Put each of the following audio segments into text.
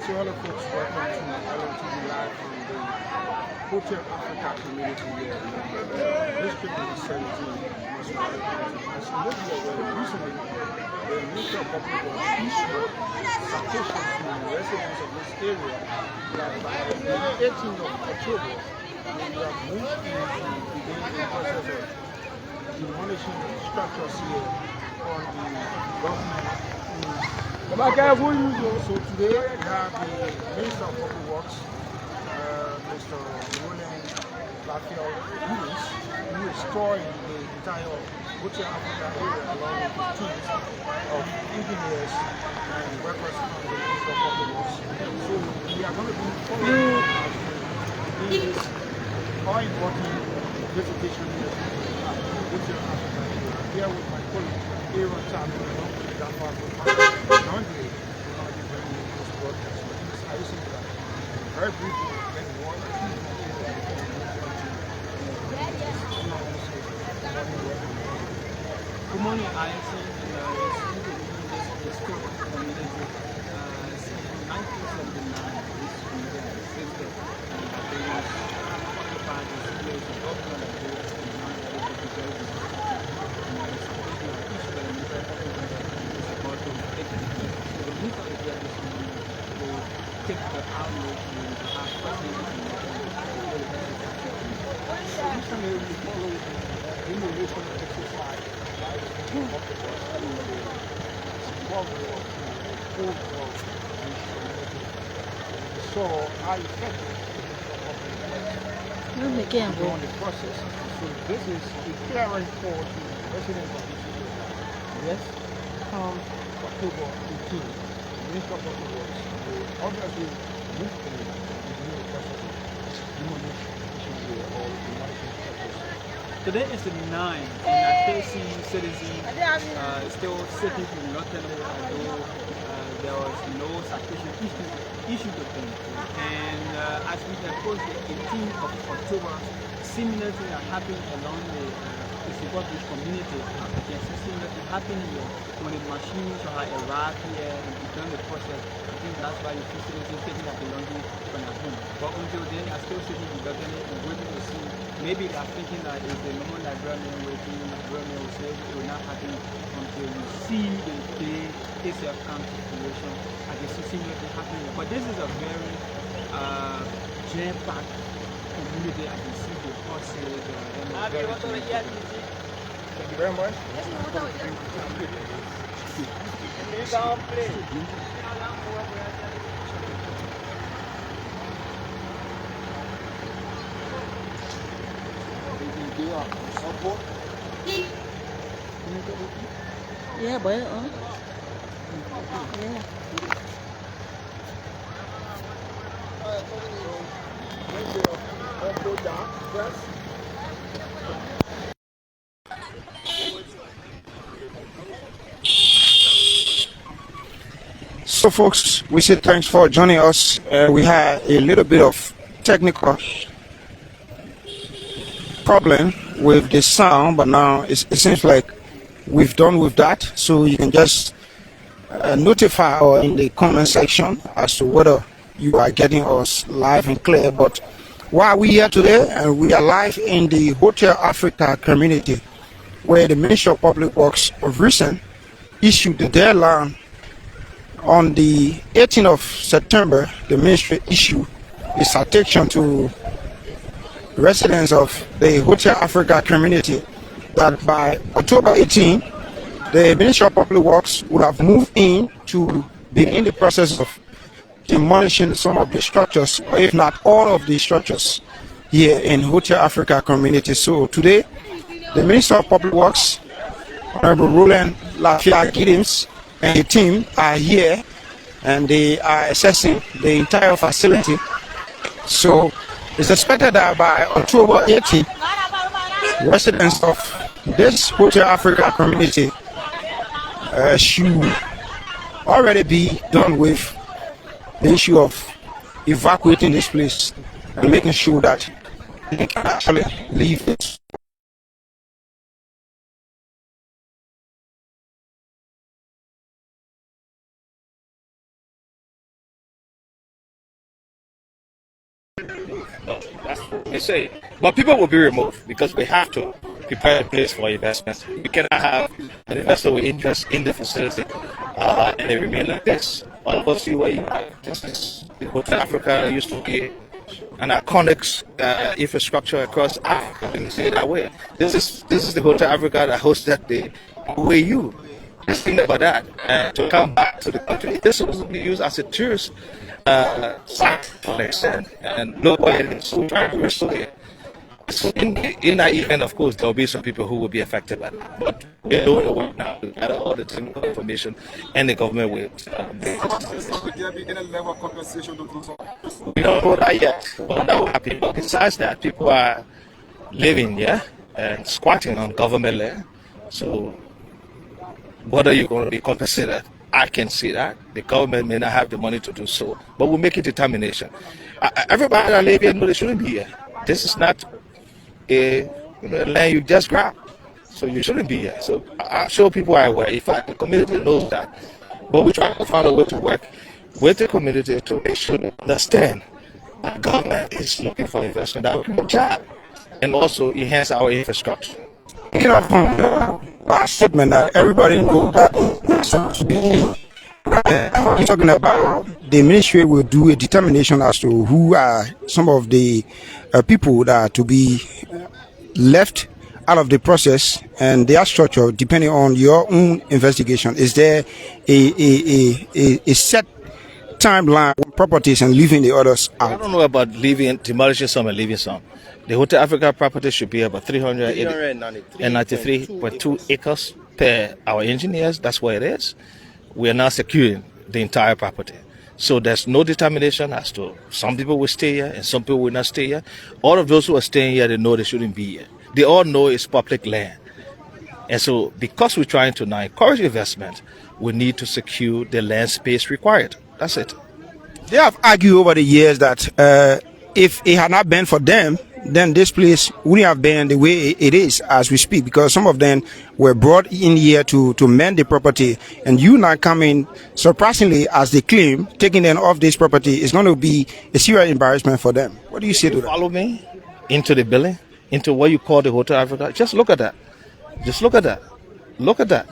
So hello folks, welcome to LMTV Live from the Hotel Africa community here in Liberia. This trip is 17 As you look here, recently the Minister of Public Works issued citation to residents of this area that by the 18th of October they have moved into begin the process of demolishing the structures here on the government. So today we have the Minister of Public Works, Mr. Roland who is touring the entire Hotel Africa area along with the teams of engineers and workers from the Minister of Public Works. So we are going to be following this all-important visitation here at Hotel Africa area. Here with my colleague, Aaron Chapman, that part of the laundry. Very briefly, good morning, Alison. This community since 1979, this community has existed and they occupied this place of government of the take the outlook and have questions so I effective on the process. So this is a clearing for the residents of this area. Yes, come October 18th, the Minister of Public Works will obviously move to the process of demolition or demolition structures. Today is the 9th, and I still see citizens still sitting reluctantly, although there was no citation issued to them. And as we approach the 18th of October, similar things are happening along the Bridge community. There's similar things happening here when the machines are arrived here and begun the process. I think that's why you see citizens taking their belongings from their home. But until then, they are still sitting reluctantly and waiting to see. Maybe they are thinking that if the normal Liberian waiting, Liberian will say it will not happen until you see the day itself come to fruition. I can see similar things happening. But this is a very jam-packed community. I can see the horses. Thank you very much. Yeah, boy. Yeah. So folks, we say thanks for joining us. We had a little bit of technical problem with the sound, but now it seems like we've done with that. So you can just notify us in the comment section as to whether you are getting us live and clear. But while we here today, and we are live in the Hotel Africa community, where the Ministry of Public Works of recent issued the deadline on the 18th of September. The ministry issued a citation to residents of the Hotel Africa community that by October 18, the Ministry of Public Works would have moved in to begin the process of demolishing some of the structures, or if not all of the structures here in Hotel Africa community. So today, the Minister of Public Works, Honorable Roland and the team are here and they are assessing the entire facility. So it's expected that by October 18th, residents of this Hotel Africa community should already be done with the issue of evacuating this place and making sure that they can actually leave it. No, that's what they say. But people will be removed because we have to prepare a place for investment. We cannot have an investor with interest in the facility and they remain like this. All of us see where you are. This is the Hotel Africa used to be an iconic infrastructure across Africa. Let me say it that way. This is the Hotel Africa that hosted the OAU. Just think about that. To come back to the country, this was supposed to be used as a tourist site to an extent, and nobody is so trying to restore it. So in that event, of course, there will be some people who will be affected by that. But we're doing the work now to gather all the technical information, and the government will. Would there be any level of compensation to those? We don't know that yet. But that will happen. But besides that, people are living, and squatting on government land. So what are you going to be compensated? I can see that. The government may not have the money to do so, but we'll make a determination. Everybody that live here knows they shouldn't be here. This is not a land you just grab. So you shouldn't be here. So I'm sure people are aware. In fact, the community knows that. But we try to find a way to work with the community to make sure they understand that government is looking for investment that will create a job and also enhance our infrastructure. You know, from the last segment that everybody knows that we're talking about the ministry will do a determination as to who are some of the people that are to be left out of the process and their structure depending on your own investigation. Is there a set timeline on properties and leaving the others out? I don't know about demolishing some and leaving some. The Hotel Africa property should be about 393.2 acres per our engineers. That's what it is. We are now securing the entire property. So there's no determination as to some people will stay here and some people will not stay here. All of those who are staying here, they know they shouldn't be here. They all know it's public land. And so because we're trying to now encourage investment, we need to secure the land space required. That's it. They have argued over the years that if it had not been for them, then this place wouldn't have been the way it is as we speak, because some of them were brought in here to mend the property, and you now coming, surprisingly, as they claim, taking them off this property is going to be a serious embarrassment for them. What do you say to that? Follow me into the building, into what you call the Hotel Africa. Just look at that. Just look at that. Look at that.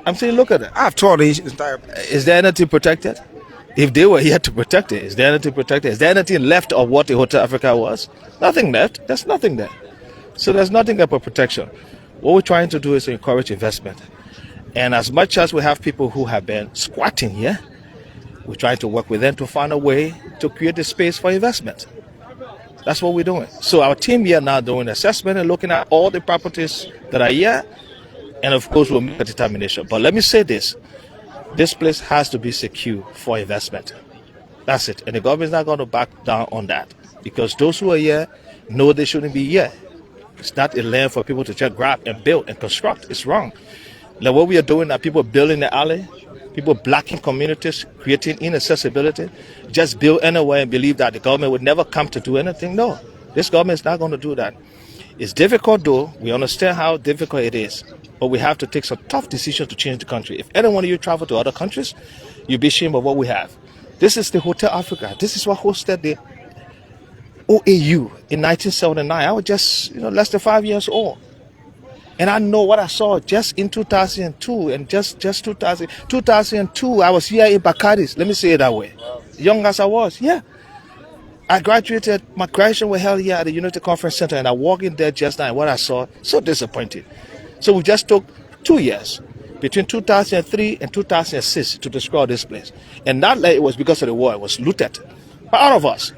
I'm saying look at that. I've toured this entire... Is there anything protected? If they were here to protect it, is there anything protected? Is there anything left of what the Hotel Africa was? Nothing left. There's nothing there. So there's nothing about protection. What we're trying to do is to encourage investment. And as much as we have people who have been squatting here, we're trying to work with them to find a way to create a space for investment. That's what we're doing. So our team here now doing assessment and looking at all the properties that are here. And of course, we'll make a determination. But let me say this. This place has to be secure for investment. That's it. And the government's not going to back down on that. Because those who are here know they shouldn't be here. It's not a land for people to just grab and build and construct. It's wrong. Like what we are doing are people building the alley, people blocking communities, creating inaccessibility, just build anywhere and believe that the government would never come to do anything. No, this government is not going to do that. It's difficult though. We understand how difficult it is. But we have to take some tough decisions to change the country. If any one of you travel to other countries, you'll be ashamed of what we have. This is the Hotel Africa. This is what hosted the OAU in 1979. I was just less than 5 years old. And I know what I saw just in 2002 and just 2002, I was here in Bakaris. Let me say it that way. Young as I was, yeah. I graduated, my graduation was held here at the Unity Conference Center, and I walked in there just now, and what I saw, so disappointed. So we just took 2 years, between 2003 and 2006, to destroy this place. And not like it was because of the war, it was looted by all of us.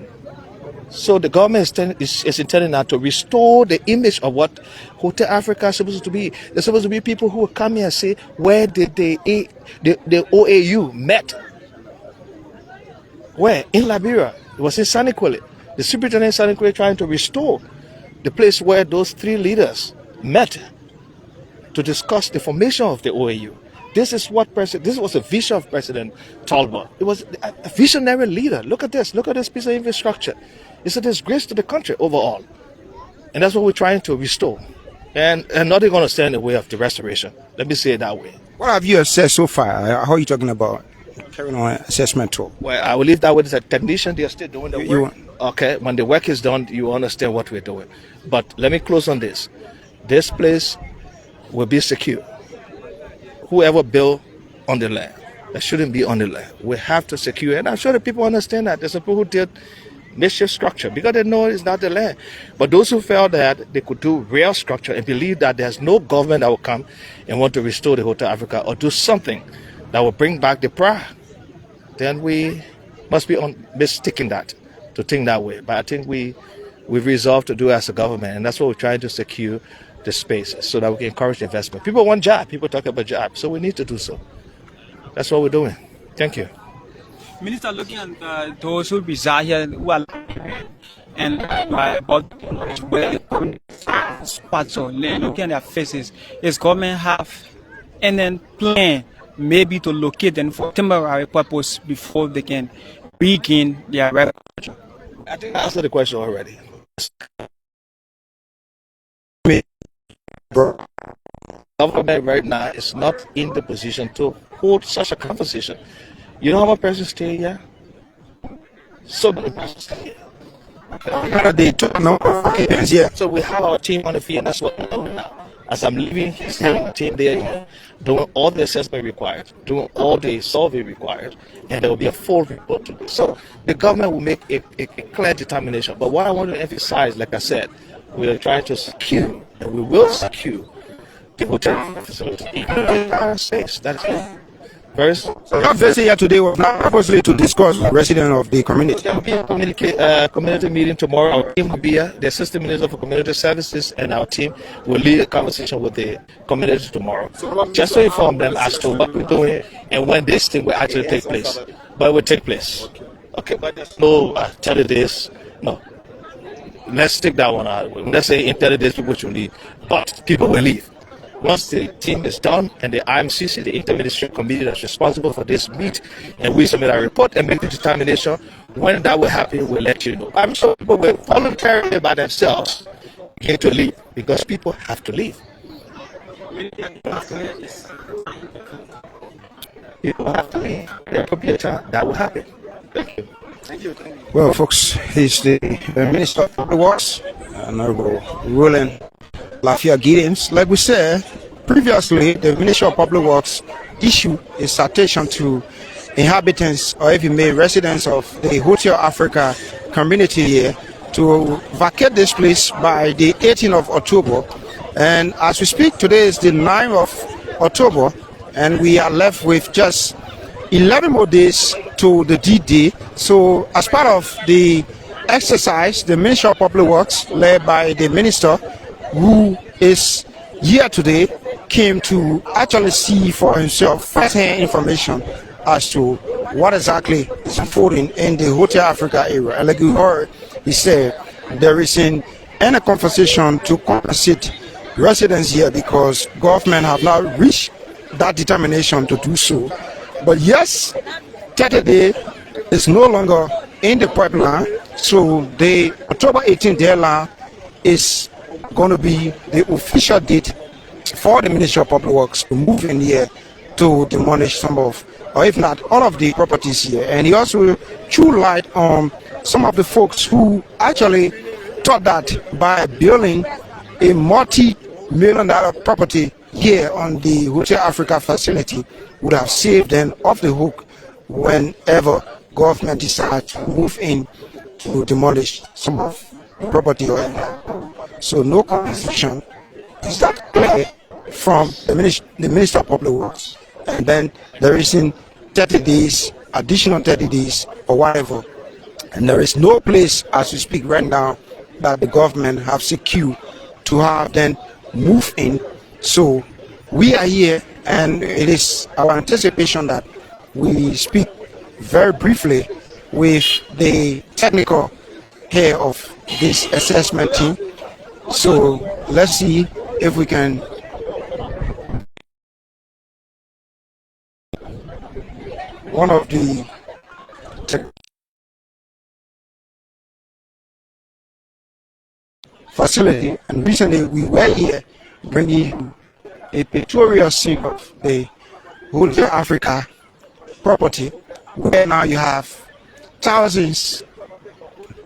So the government is intending now to restore the image of what Hotel Africa is supposed to be. There's supposed to be people who will come here and say, where did the OAU met? Where? In Liberia. It was in Saniquale. The superintendent in Saniquale trying to restore the place where those three leaders met to discuss the formation of the OAU. This was a vision of President Talbot. It was a visionary leader. Look at this. Look at this piece of infrastructure. It's a disgrace to the country overall. And that's what we're trying to restore. And nothing going to stand in the way of the restoration. Let me say it that way. What have you assessed so far? How are you talking about carrying on assessment tool? Well, I will leave that with the technician. They are still doing the work. Okay, when the work is done, you understand what we're doing. But let me close on this. This place will be secure. Whoever built on the land, that shouldn't be on the land. We have to secure it. And I'm sure the people understand that. There's some people who did mischief structure because they know it's not the land. But those who felt that they could do real structure and believe that there's no government that will come and want to restore the Hotel Africa or do something that will bring back the pride, then we must be mistaken that to think that way. But I think we've resolved to do as a government, and that's what we're trying to secure the space so that we can encourage investment. People want jobs. People talk about jobs, so we need to do so. That's what we're doing. Thank you. Minister, looking at those who reside here who are and about where spots or looking at their faces, is government have any plan maybe to locate them for temporary purpose before they can regain their revenue? I think I answered the question already. Government right now is not in the position to hold such a conversation. You know how many persons stay here? So many persons stay here. They took no occupants here. So we have our team on the field, and that's what we're doing now. As I'm leaving, he's having a team there doing all the assessment required, doing all the survey required, and there will be a full report to do. So the government will make a clear determination. But what I want to emphasize, like I said, we are trying to secure, and we will secure the hotel facility in the United States. That's it. First, Your visit here today was not purposely to discuss with residents of the community. there will be a community meeting tomorrow. Our team will be here. The Assistant Minister for Community Services and our team will lead a conversation with the community tomorrow, just to inform them as to what we're doing and when this thing will actually take place. But it will take place. Okay, but there's no 30 days. No. Let's take that one out. Let's say in 30 days people should leave, but people will leave. Once the team is done and the IMCC, the Interministerial Committee that's responsible for this, meet and we submit our report and make the determination when that will happen, we'll let you know. I'm sure people will voluntarily by themselves begin to leave because people have to leave. People have to leave. There could be a time that will happen. Thank you. Well, folks, he's the Minister of Public Works, Honorable Roland Lafayette Gideons. Like we said previously, the Ministry of Public Works issued a citation to inhabitants, or if you may, residents of the Hotel Africa community here to vacate this place by the 18th of October. And as we speak, today is the 9th of October, and we are left with just 11 more days to the D-Day. So as part of the exercise, the Ministry of Public Works, led by the Minister, who is here today, came to actually see for himself first-hand information as to what exactly is unfolding in the Hotel Africa area. And like you heard, he said there isn't any conversation to compensate residents here because government have not reached that determination to do so. But yes, 30 days is no longer in the pipeline, so the October 18th deadline is going to be the official date for the Ministry of Public Works to move in here to demolish some of, or if not all of the properties here. And he also threw light on some of the folks who actually thought that by building a multi-million-dollar property here on the Hotel Africa facility would have saved them off the hook whenever government decides to move in to demolish some of the property. So no compensation is that clear from the Minister of Public Works. And then there is in 30 days, additional 30 days or whatever. And there is no place as we speak right now that the government have secured to have them move in. So we are here, and it is our anticipation that we speak very briefly with the technical head of this assessment team. So let's see if we can one of the facility, and recently we were here bringing a pictorial scene of the Hotel Africa property, where now you have thousands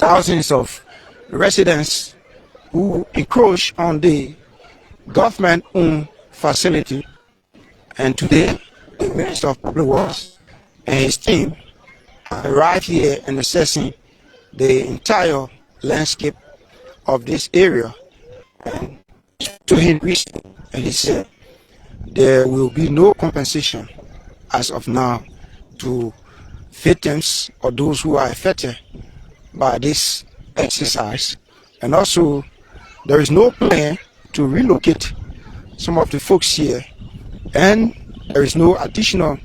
thousands of residents who encroach on the government-owned facility. And today, the Minister of Public Works and his team arrived here and assessing the entire landscape of this area. And to him recently, and he said there will be no compensation as of now to victims or those who are affected by this exercise. And also, there is no plan to relocate some of the folks here, and there is no additional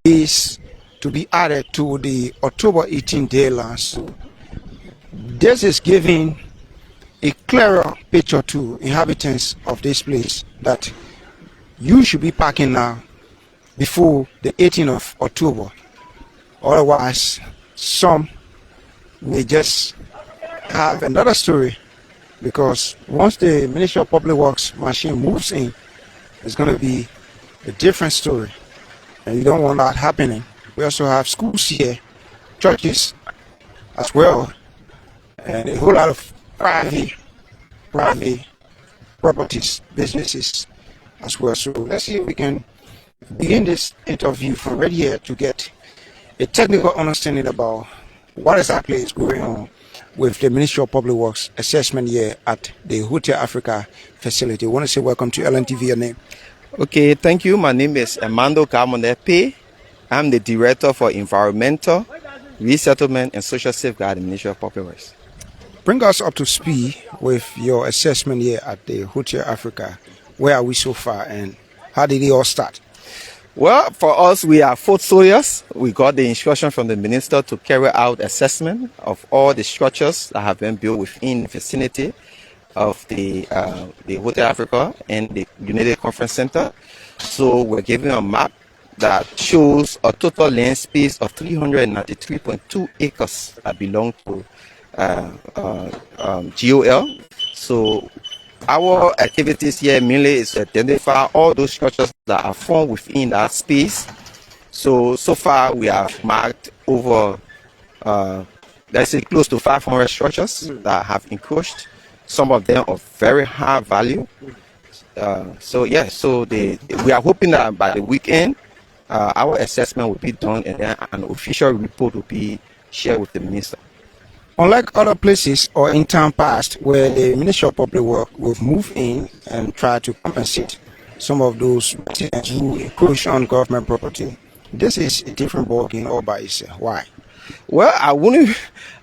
days to be added to the October 18 deadline. So this is giving a clearer picture to inhabitants of this place that you should be packing now before the 18th of October. Otherwise, some may just have another story, because once the Ministry of Public Works machine moves in, it's going to be a different story, and you don't want that happening. We also have schools here, churches as well, and a whole lot of private properties, businesses as well. So let's see if we can begin this interview from right here to get a technical understanding about what exactly is going on with the Ministry of Public Works assessment here at the Hotel Africa facility. I want to say welcome to LNTV. Your name? Okay, thank you. My name is Armando Carmonepe. I'm the Director for Environmental, Resettlement and Social Safeguard Ministry of Public Works. Bring us up to speed with your assessment here at the Hotel Africa. Where are we so far, and how did it all start? Well, for us, we are foot soldiers. We got the instruction from the minister to carry out assessment of all the structures that have been built within the vicinity of the Hotel Africa and the United Conference Center. So we're given a map that shows a total land space of 393.2 acres that belong to GOL. So our activities here mainly is to identify all those structures that are formed within that space. So far we have marked over, let's say, close to 500 structures that have encroached. Some of them of very high value. We are hoping that by the weekend, our assessment will be done, and then an official report will be shared with the minister. Unlike other places or in time past where the Ministry of Public Works will move in and try to compensate some of those residents who encroach on government property, this is a different ballgame all by itself. Why? Well,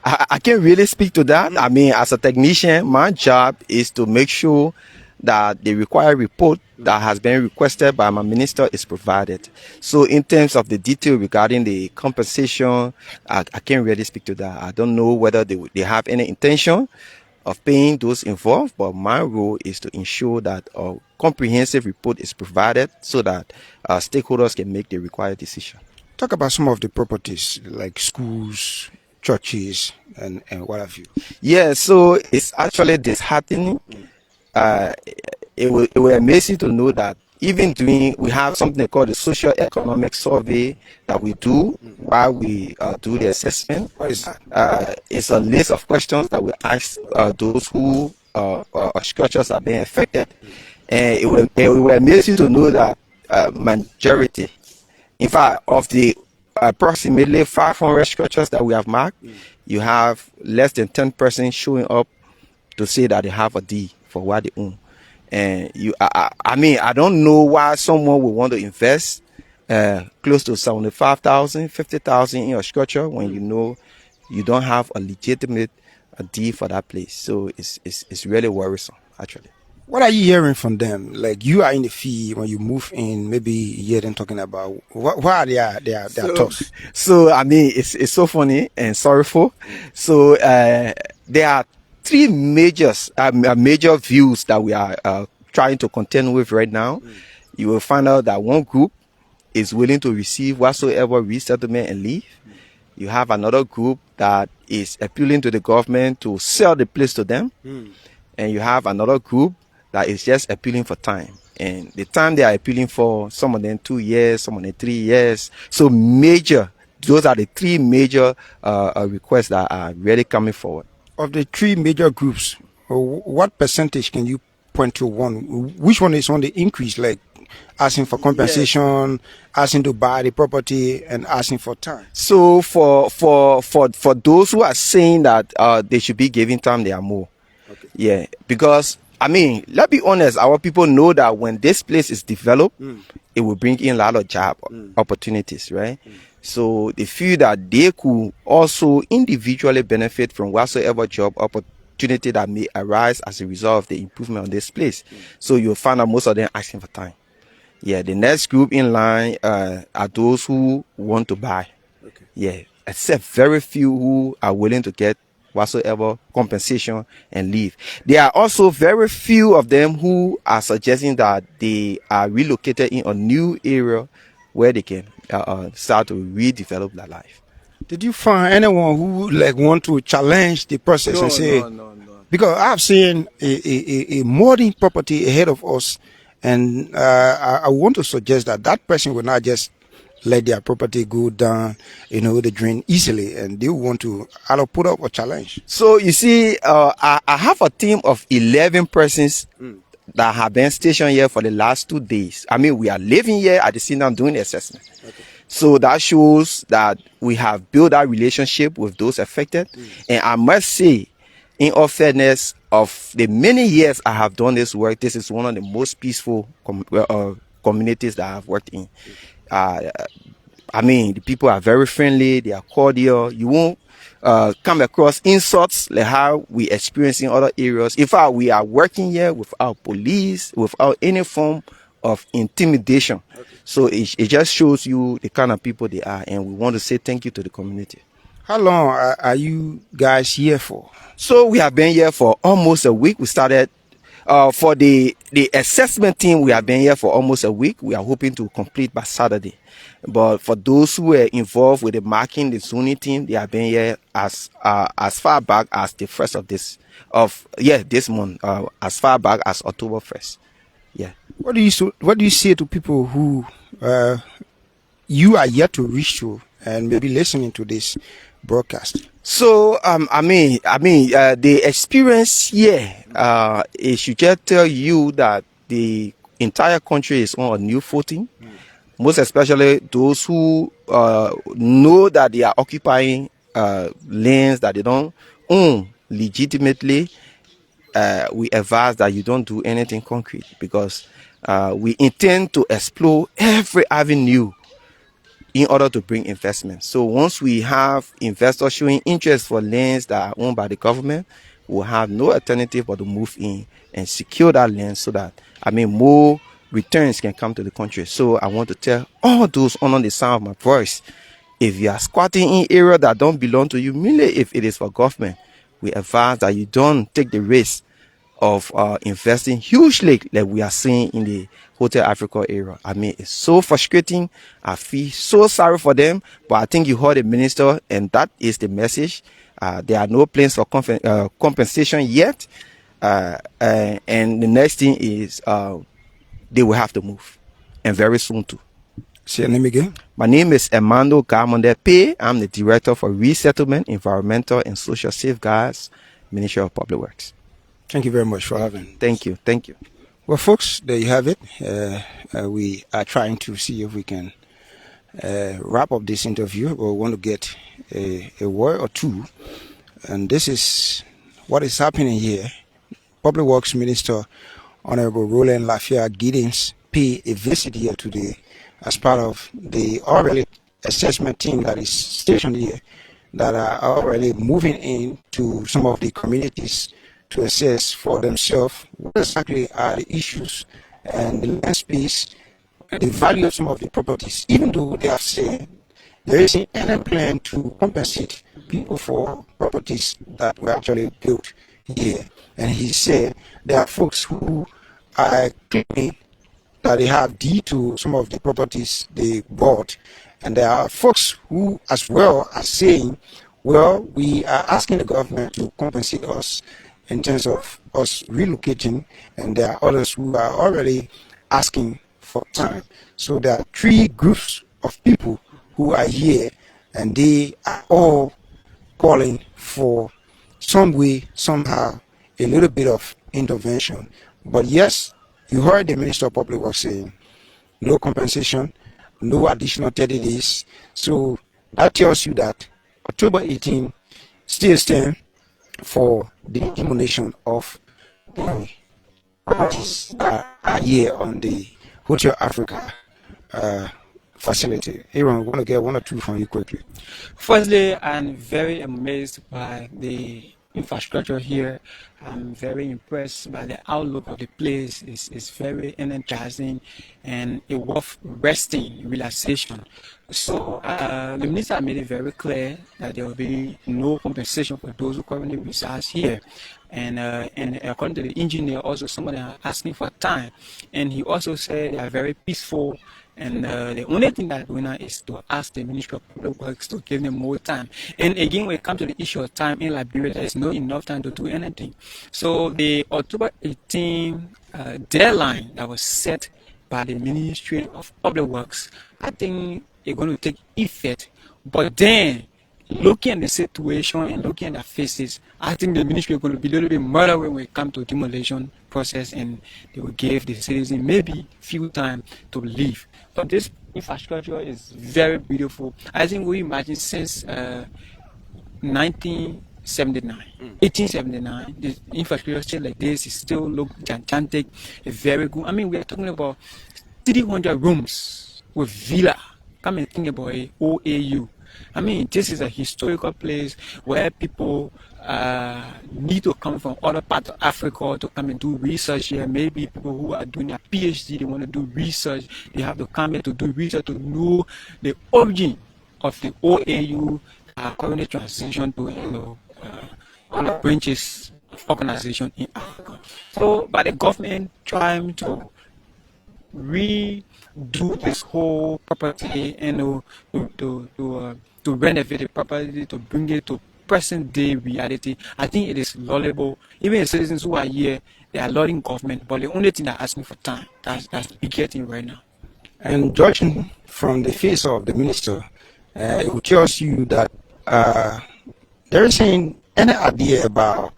I can't really speak to that. I mean, as a technician, my job is to make sure that the required report that has been requested by my minister is provided. So in terms of the detail regarding the compensation, I can't really speak to that. I don't know whether they have any intention of paying those involved, but my role is to ensure that a comprehensive report is provided so that stakeholders can make the required decision. Talk about some of the properties like schools, churches, and what have you. Yeah, so it's actually disheartening. It will amaze you to know that even we have something called the social economic survey that we do while we do the assessment. What is that? It's a list of questions that we ask those who structures are being affected, and it will amaze you to know that majority, in fact, of the approximately 500 structures that we have marked, you have less than 10% showing up to say that they have a D for what they own. And I don't know why someone would want to invest close to 75,000, 50,000 in your structure when you know you don't have a legitimate deed for that place. So it's really worrisome, actually. What are you hearing from them? Like, you are in the field, when you move in, maybe you hear them talking about what are their thoughts? So I mean, it's so funny and sorrowful. So there are three major views that we are trying to contend with right now. You will find out that one group is willing to receive whatsoever resettlement and leave. You have another group that is appealing to the government to sell the place to them. And you have another group that is just appealing for time. And the time they are appealing for, some of them 2 years, some of them 3 years. So major those are the three major requests that are really coming forward. Of the three major groups, what percentage can you point to one? Which one is on the increase, like asking for compensation, asking to buy the property, and asking for time? So for those who are saying that they should be given time, they are more. Okay. Yeah, because I mean, let's be honest, our people know that when this place is developed, it will bring in a lot of job opportunities, right? So they feel that they could also individually benefit from whatsoever job opportunity that may arise as a result of the improvement on this place. So you'll find that most of them asking for time. Yeah, the next group in line are those who want to buy. Okay. Yeah, except very few who are willing to get whatsoever compensation and leave. There are also very few of them who are suggesting that they are relocated in a new area where they can start to redevelop their life. Did you find anyone who like want to challenge the process and say, no. because I've seen a modern property ahead of us, and I want to suggest that person will not just let their property go down, the drain easily, and they want to put up a challenge. So you see, I have a team of 11 persons that have been stationed here for the last 2 days. I mean, we are living here at the same time doing the assessment. Okay. So that shows that we have built that relationship with those affected. And I must say, in all fairness, of the many years I have done this work, this is one of the most peaceful communities that I have worked in. I mean, the people are very friendly, they are cordial. You won't come across insults like how we experience in other areas. In fact, we are working here without police, without any form of intimidation. Okay. So it just shows you the kind of people they are, and we want to say thank you to the community. How long are you guys here for? So we have been here for almost a week. We started for the assessment team. We have been here for almost a week. We are hoping to complete by Saturday. But for those who were involved with the marking, the zoning team, they have been here as far back as the first of this month, as far back as October 1st. Yeah. What do you say to people who you are yet to reach to and maybe listening to this broadcast? So I mean, the experience here, it should just tell you that the entire country is on a new footing. Most especially those who know that they are occupying lands that they don't own legitimately. We advise that you don't do anything concrete, because we intend to explore every avenue in order to bring investment. So once we have investors showing interest for lands that are owned by the government, we'll have no alternative but to move in and secure that land so that, more returns can come to the country. So I want to tell all those under the sound of my voice, if you are squatting in area that don't belong to you, mainly if it is for government, we advise that you don't take the risk of investing hugely like we are seeing in the Hotel Africa area. It's so frustrating. I feel so sorry for them, but I think you heard the minister, and that is the message. There are no plans for compensation yet, and the next thing is they will have to move, and very soon too. Say your name again. My name is Emmanuel Gamonde. I'm the Director for Resettlement, Environmental and Social Safeguards, Ministry of Public Works. Thank you very much for having. Thank you. Well, folks, there you have it. We are trying to see if we can wrap up this interview, but we want to get a word or two. And this is what is happening here. Public Works Minister Honorable Roland Lafayette Giddens paid a visit here today as part of the already assessment team that is stationed here, that are already moving into some of the communities to assess for themselves what exactly are the issues and the land space, the value of some of the properties, even though they have said there isn't any plan to compensate people for properties that were actually built here. And he said there are folks who are claiming that they have deed to some of the properties they bought, and there are folks who as well are saying, well, we are asking the government to compensate us in terms of us relocating, and there are others who are already asking for time. So there are three groups of people who are here and they are all calling for some way, somehow, a little bit of intervention. But yes, you heard the Minister of Public Works saying no compensation, no additional 30 days. So that tells you that October 18 still stands for the demolition of the properties that are here on the Hotel Africa facility. Aaron, I want to get one or two from you quickly. Firstly, I'm very amazed by the infrastructure here. I'm very impressed by the outlook of the place. It's very energizing and a worth resting relaxation. So the minister made it very clear that there will be no compensation for those who currently reside here. And according to the engineer, also somebody are asking for time. And he also said they are very peaceful. And the only thing that we now is to ask the Ministry of Public Works to give them more time. And again, when it comes to the issue of time in Liberia, there is no enough time to do anything. So the October 18 deadline that was set by the Ministry of Public Works, I think it's going to take effect. But then, looking at the situation and looking at their faces, I think the ministry is going to be a little bit murderous when it comes to demolition process, and they will give the citizens maybe few time to leave. But this infrastructure is very beautiful. I think we imagine since 1879, the infrastructure still like this, it still look gigantic, very good. I mean, we are talking about 300 rooms with villa. Come and think about it, OAU. I mean, this is a historical place where people need to come from other parts of Africa to come and do research here. Maybe people who are doing a PhD, they want to do research. They have to come here to do research to know the origin of the OAU currently transition to other branches of organization in Africa. So, by the government trying to redo this whole property and to renovate the property, to bring it to present day reality, I think it is laudable. Even the citizens who are here, they are lauding government, but the only thing they're asking for time. That's the getting right now. And judging from the face of the minister, it will tell you that there isn't any idea about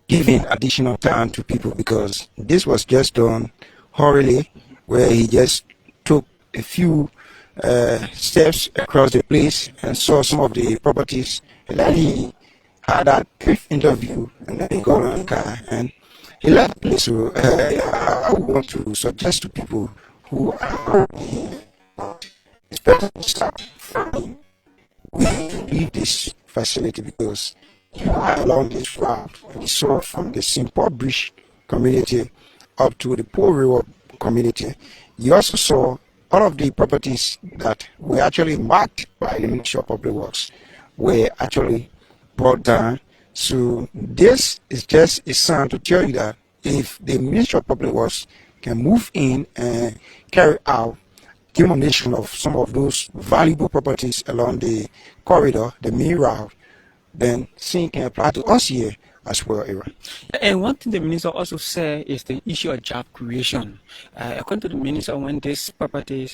giving additional time to people, because this was just done hurriedly, where he just took a few steps across the place and saw some of the properties, and then he had that brief interview, and then he got on the car and he left the place. So I want to suggest to people who are it's better to start from we need to leave this facility, because you are along this route. We saw from the Simple Bridge community up to the Poor River community. You also saw all of the properties that were actually marked by the Ministry of Public Works were actually brought down. So this is just a sign to tell you that if the Ministry of Public Works can move in and carry out demolition of some of those valuable properties along the corridor, the main route, then same can apply to us here as well, Aaron. And one thing the minister also said is the issue of job creation. According to the minister, when this property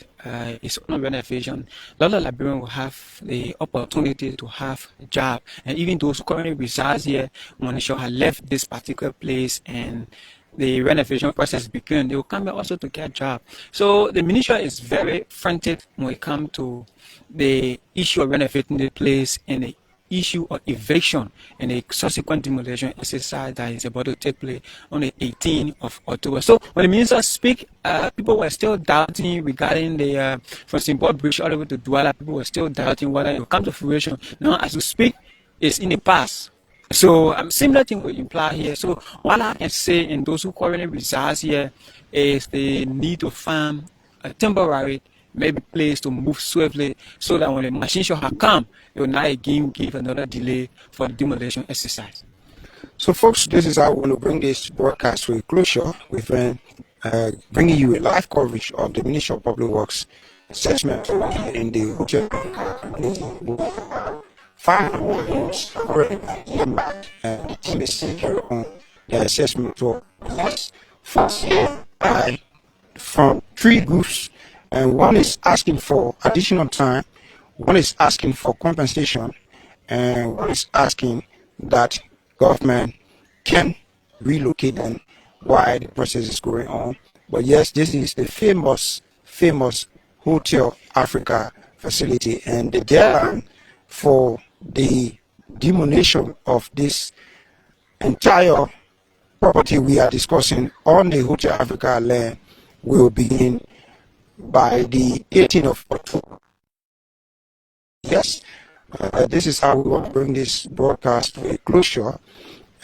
is on renovation, a lot of Liberians will have the opportunity to have a job. And even those who currently reside here, when they shall have left this particular place and the renovation process begin, they will come here also to get a job. So the minister is very frantic when it comes to the issue of renovating the place and the issue of eviction and a subsequent demolition exercise that is about to take place on the 18th of October. So when the minister speak, people were still doubting regarding the from Simple Bridge all the way to Douala. People were still doubting whether it will come to fruition. Now, as we speak, it's in the past. So similar thing will imply here. So what I can say in those who currently reside here is the need to find a temporary maybe place to move swiftly, so that when the machine shall have come, it will not again give another delay for the demolition exercise. So folks, this is how we want to bring this broadcast to a closure. We've been bringing you a live coverage of the Ministry of Public Works assessment in the hotel community. 5 homes already impact, and the team is taking on the assessment. So that's first from 3 groups, and one is asking for additional time, one is asking for compensation, and one is asking that government can relocate them while the process is going on. But yes, this is the famous Hotel Africa facility, and the deadline for the demolition of this entire property we are discussing on the Hotel Africa land will begin by the 18th of October. Yes, this is how we want to bring this broadcast to a closure.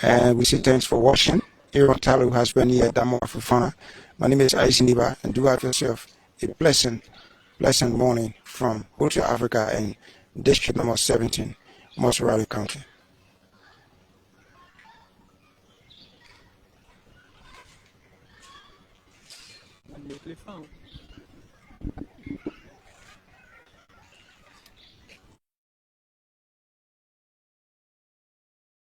And we say thanks for watching. Aaron Tyler, who has been here, Damo Afufana. My name is Aisha Niba, and do have yourself a pleasant morning from Hotel Africa and District number 17, Mosurari County.